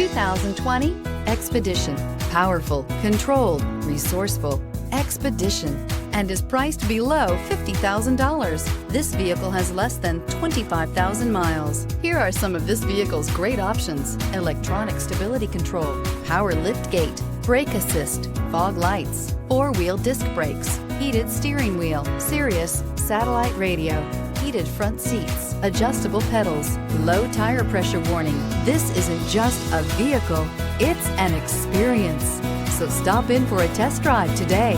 2020 Expedition. Powerful, controlled, resourceful. Expedition. And is priced below $50,000. This vehicle has less than 25,000 miles. Here are some of this vehicle's great options: electronic stability control, power liftgate, brake assist, fog lights, four-wheel disc brakes, heated steering wheel, Sirius satellite radio, heated front seats, adjustable pedals, low tire pressure warning. This isn't just a vehicle, it's an experience. So stop in for a test drive today.